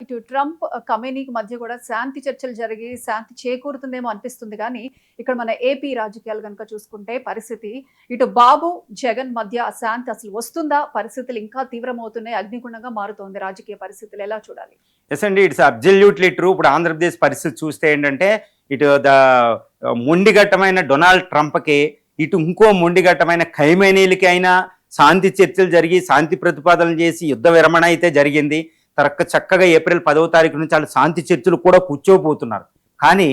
ఇటు ట్రంప్ కమేనీకి మధ్య కూడా శాంతి చర్చలు జరిగి శాంతి చేకూరుతుందేమో అనిపిస్తుంది కానీ ఇక్కడ మన ఏపీ రాజకీయాలు కనుక చూసుకుంటే పరిస్థితి ఇటు బాబు జగన్ మధ్య ఆ శాంతి అసలు వస్తుందా, పరిస్థితులు ఇంకా తీవ్రమవుతున్నాయి, అగ్నిగుండంగా మారుతోంది రాజకీయ పరిస్థితులు, ఎలా చూడాలి? ఎస్ అండి, ఇట్స్ అబ్జల్యూట్లీ ట్రూ. ఇప్పుడు ఆంధ్రప్రదేశ్ పరిస్థితి చూస్తే ఏంటంటే ఇటు మొండిఘట్టమైన డొనాల్డ్ ట్రంప్కి, ఇటు ఇంకో మొండిఘట్టమైన ఖైమేనీలకి అయినా శాంతి చర్చలు జరిగి శాంతి ప్రతిపాదనలు చేసి యుద్ధ విరమణ అయితే జరిగింది. చక్కగా ఏప్రిల్ 10వ తారీఖు నుంచి వాళ్ళు శాంతి చర్చలు కూడా కూర్చోపోతున్నారు. కానీ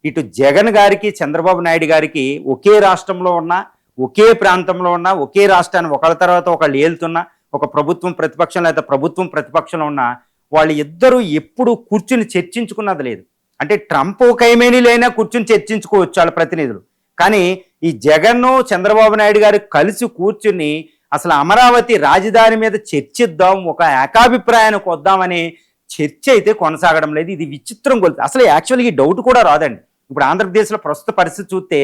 ఇటు జగన్ గారికి చంద్రబాబు నాయుడు గారికి ఒకే రాష్ట్రంలో ఉన్న, ఒకే ప్రాంతంలో ఉన్న, ఒకే రాష్ట్రాన్ని ఒకళ్ళ తర్వాత ఒకళ్ళు ఏలుతున్న, ఒక ప్రభుత్వం ప్రతిపక్షం లేదా ప్రభుత్వం ప్రతిపక్షంలో ఉన్న వాళ్ళు ఇద్దరు ఎప్పుడు కూర్చుని చర్చించుకున్నది లేదు. అంటే ట్రంప్ ఖైమేనీలైనా కూర్చుని చర్చించుకోవచ్చు వాళ్ళ ప్రతినిధులు. కానీ ఈ జగన్ చంద్రబాబు నాయుడు గారు కలిసి కూర్చుని అసలు అమరావతి రాజధాని మీద చర్చిద్దాం, ఒక ఏకాభిప్రాయానికి వద్దామనే చర్చ అయితే కొనసాగడం లేదు. ఇది విచిత్రం కొలుతుంది. అసలు యాక్చువల్గా ఈ డౌట్ కూడా రాదండి. ఇప్పుడు ఆంధ్రప్రదేశ్లో ప్రస్తుత పరిస్థితి చూస్తే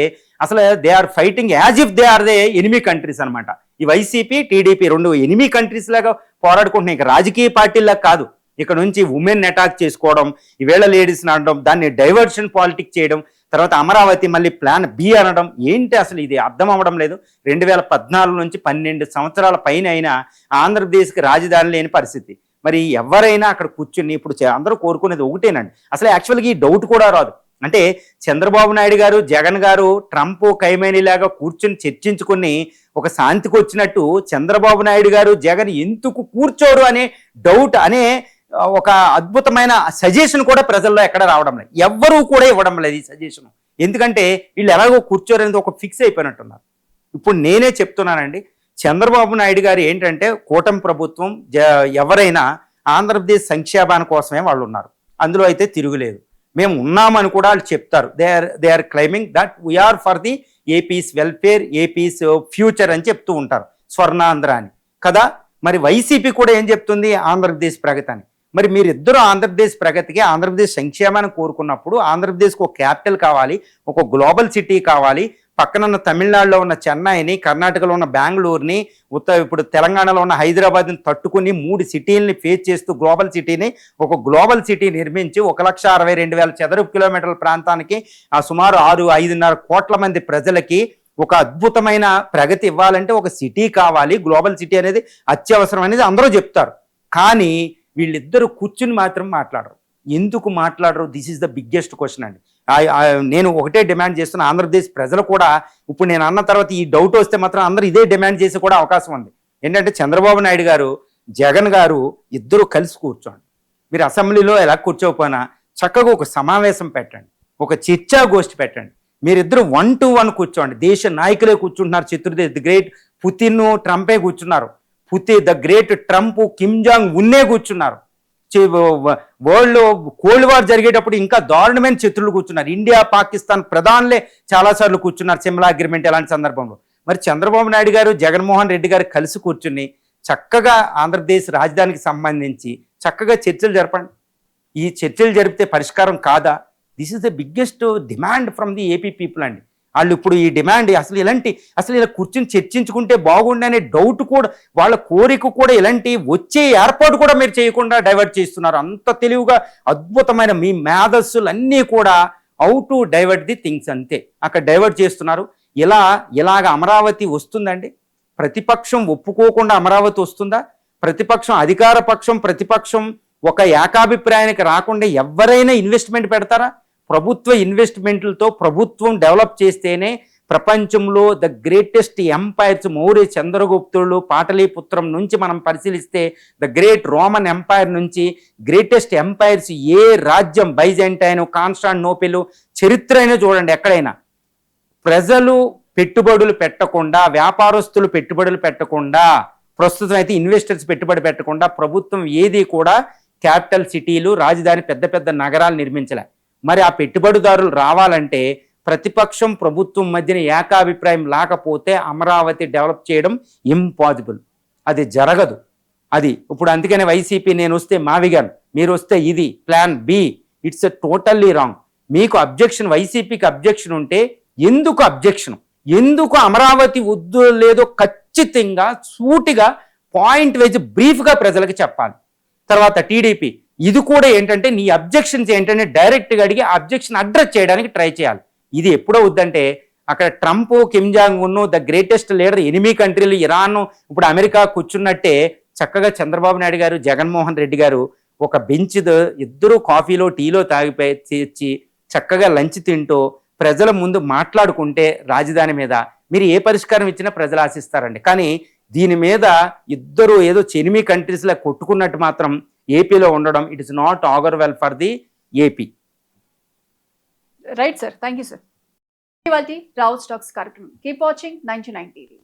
అసలు they are fighting as if they are they enemy countries అనమాట. ఈ వైసీపీ టీడీపీ రెండు ఎనిమీ కంట్రీస్ లాగా పోరాడుకుంటున్నాయి. ఇక రాజకీయ పార్టీలకు కాదు, ఇక్కడ నుంచి ఉమెన్ అటాక్ చేసుకోవడం, ఈవేళ లేడీస్ని అనడం, దాన్ని డైవర్షన్ పాలిటిక్స్ చేయడం, తర్వాత అమరావతి మళ్ళీ ప్లాన్ బి అనడం. ఏంటి అసలు ఇది అర్థం అవ్వడం లేదు. 2014 నుంచి 12 సంవత్సరాల పైన అయినా ఆంధ్రప్రదేశ్కి రాజధాని లేని పరిస్థితి. మరి ఎవరైనా అక్కడ కూర్చుని ఇప్పుడు అందరూ కోరుకునేది ఒకటేనండి. అసలు యాక్చువల్గా ఈ డౌట్ కూడా రాదు. అంటే చంద్రబాబు నాయుడు గారు జగన్ గారు ట్రంప్ ఖైమేనీలాగా కూర్చుని చర్చించుకుని ఒక శాంతికి వచ్చినట్టు చంద్రబాబు నాయుడు గారు జగన్ ఎందుకు కూర్చోరు అనే డౌట్ అనే ఒక అద్భుతమైన సజెషన్ కూడా ప్రజల్లో ఎక్కడ రావడం లేదు. ఎవ్వరూ కూడా ఇవ్వడం లేదు ఈ సజెషన్. ఎందుకంటే వీళ్ళు ఎలాగో కూర్చోరనేది ఒక ఫిక్స్ అయిపోయినట్టున్నారు. ఇప్పుడు నేనే చెప్తున్నానండి, చంద్రబాబు నాయుడు గారు ఏంటంటే కూటమి ప్రభుత్వం ఎవరైనా ఆంధ్రప్రదేశ్ సంక్షేమాని కోసమే వాళ్ళు ఉన్నారు, అందులో అయితే తిరుగులేదు. మేము ఉన్నామని కూడా వాళ్ళు చెప్తారు. They are claiming that we are for the AP's welfare, AP's future అని చెప్తూ ఉంటారు, స్వర్ణాంధ్ర అని కదా. మరి వైసీపీ కూడా ఏం చెప్తుంది? ఆంధ్రప్రదేశ్ ప్రగతి అని. మరి మీరిద్దరూ ఆంధ్రప్రదేశ్ ప్రగతికి, ఆంధ్రప్రదేశ్ సంక్షేమాన్ని కోరుకున్నప్పుడు ఆంధ్రప్రదేశ్కి ఒక క్యాపిటల్ కావాలి, ఒక గ్లోబల్ సిటీ కావాలి. పక్కనున్న తమిళనాడులో ఉన్న చెన్నైని, కర్ణాటకలో ఉన్న బెంగళూరుని, ఇప్పుడు తెలంగాణలో ఉన్న హైదరాబాద్ని తట్టుకుని 3 సిటీలని ఫేస్ చేస్తూ గ్లోబల్ సిటీని, ఒక గ్లోబల్ సిటీ నిర్మించి 1,62,000 చదరపు కిలోమీటర్ల ప్రాంతానికి సుమారు 5.5 కోట్ల మంది ప్రజలకి ఒక అద్భుతమైన ప్రగతి ఇవ్వాలంటే ఒక సిటీ కావాలి, గ్లోబల్ సిటీ అనేది అత్యవసరం అనేది అందరూ చెప్తారు. కానీ వీళ్ళిద్దరూ కూర్చుని మాత్రం మాట్లాడరు. ఎందుకు మాట్లాడరు? This is the biggest question అండి. నేను ఒకటే డిమాండ్ చేస్తున్నా, ఆంధ్రప్రదేశ్ ప్రజలు కూడా ఇప్పుడు నేను అన్న తర్వాత ఈ డౌట్ వస్తే మాత్రం అందరూ ఇదే డిమాండ్ చేసి కూడా అవకాశం ఉంది. ఏంటంటే చంద్రబాబు నాయుడు గారు జగన్ గారు ఇద్దరు కలిసి కూర్చోండి. మీరు అసెంబ్లీలో ఎలా కూర్చోకపోయినా చక్కగా ఒక సమావేశం పెట్టండి, ఒక చర్చా గోష్ఠి పెట్టండి. మీరిద్దరు 1 to 1 కూర్చోండి. దేశ నాయకులే కూర్చుంటున్నారు. ది గ్రేట్ పుతిన్ ట్రంపే కూర్చున్నారు. The great Trump Kim Jong ఉన్నే కూర్చున్నారు. వరల్డ్ కోల్డ్ వార్ జరిగేటప్పుడు ఇంకా దారుణమైన శత్రువులు కూర్చున్నారు. ఇండియా పాకిస్తాన్ ప్రధానులే చాలాసార్లు కూర్చున్నారు సిమ్లా అగ్రిమెంట్ ఎలాంటి సందర్భంలో. మరి చంద్రబాబు నాయుడు గారు జగన్మోహన్ రెడ్డి గారు కలిసి కూర్చుని చక్కగా ఆంధ్రప్రదేశ్ రాజధానికి సంబంధించి చక్కగా చర్చలు జరపండి. ఈ చర్చలు జరిపితే పరిష్కారం కాదా? This is the biggest demand from the AP people అండి. వాళ్ళు ఇప్పుడు ఈ డిమాండ్ అసలు ఇలా కూర్చుని చర్చించుకుంటే బాగుండే అనే డౌట్ కూడా, వాళ్ళ కోరిక కూడా ఇలాంటి వచ్చే ఏర్పాటు కూడా మీరు చేయకుండా డైవర్ట్ చేస్తున్నారు. అంత తెలివిగా అద్భుతమైన మీ మేధస్సులన్నీ కూడా how to divert the things అంతే అక్కడ డైవర్ట్ చేస్తున్నారు. ఇలాగ అమరావతి వస్తుందండి? ప్రతిపక్షం ఒప్పుకోకుండా అమరావతి వస్తుందా? ప్రతిపక్షం, అధికార పక్షం, ప్రతిపక్షం ఒక ఏకాభిప్రాయానికి రాకుండా ఎవరైనా ఇన్వెస్ట్మెంట్ పెడతారా? ప్రభుత్వ ఇన్వెస్ట్మెంట్లతో ప్రభుత్వం డెవలప్ చేస్తేనే ప్రపంచంలో ద గ్రేటెస్ట్ ఎంపైర్స్, మౌర్య చంద్రగుప్తులు, పాటలీపుత్రం నుంచి మనం పరిశీలిస్తే ద గ్రేట్ రోమన్ ఎంపైర్ నుంచి గ్రేటెస్ట్ ఎంపైర్స్ ఏ రాజ్యం, బైజెంటైన్, కాన్స్టాంటినోపిల్ చరిత్ర అయినా చూడండి. ఎక్కడైనా ప్రజలు పెట్టుబడులు పెట్టకుండా, వ్యాపారస్తులు పెట్టుబడులు పెట్టకుండా, ప్రస్తుతం అయితే ఇన్వెస్టర్స్ పెట్టుబడి పెట్టకుండా ప్రభుత్వం ఏది కూడా క్యాపిటల్ సిటీలు, రాజధాని, పెద్ద పెద్ద నగరాలు నిర్మించలే. మరి ఆ పెట్టుబడిదారులు రావాలంటే ప్రతిపక్షం ప్రభుత్వం మధ్యన ఏకాభిప్రాయం లేకపోతే అమరావతి డెవలప్ చేయడం ఇంపాసిబుల్. అది జరగదు. అది ఇప్పుడు అందుకనే వైసీపీ నేను వస్తే మావిగాను, మీరు వస్తే ఇది plan B. It's totally wrong. మీకు అబ్జెక్షన్, వైసీపీకి అబ్జెక్షన్ ఉంటే ఎందుకు అబ్జెక్షన్, ఎందుకు అమరావతి వద్దు లేదో ఖచ్చితంగా సూటిగా పాయింట్ వైజ్ బ్రీఫ్గా ప్రజలకు చెప్పాలి. తర్వాత టీడీపీ ఇది కూడా ఏంటంటే నీ అబ్జెక్షన్స్ ఏంటంటే డైరెక్ట్గా అడిగి ఆ అబ్జెక్షన్ అడ్రస్ చేయడానికి ట్రై చేయాలి. ఇది ఎప్పుడో వద్దంటే అక్కడ Trump, Kim Jong Un, the greatest leader enemy కంట్రీలు, ఇరాన్, ఇప్పుడు అమెరికా కూర్చున్నట్టే చక్కగా చంద్రబాబు నాయుడు గారు, జగన్మోహన్ రెడ్డి గారు ఒక బెంచ్ ఇద్దరు కాఫీలో టీలో తాగిపోయి తెచ్చి చక్కగా లంచ్ తింటూ ప్రజల ముందు మాట్లాడుకుంటే రాజధాని మీద మీరు ఏ పరిష్కారం ఇచ్చినా ప్రజలు ఆశిస్తారండి. కానీ దీని మీద ఇద్దరు ఏదో ఎనిమీ కంట్రీస్లో కొట్టుకున్నట్టు మాత్రం ఏపీలో ఉండడం it is not augur well for the AP. Right sir, thank you sir. ఇవాల్టి రావు స్టాక్స్ కార్యక్రమం. Keep watching 99 TV.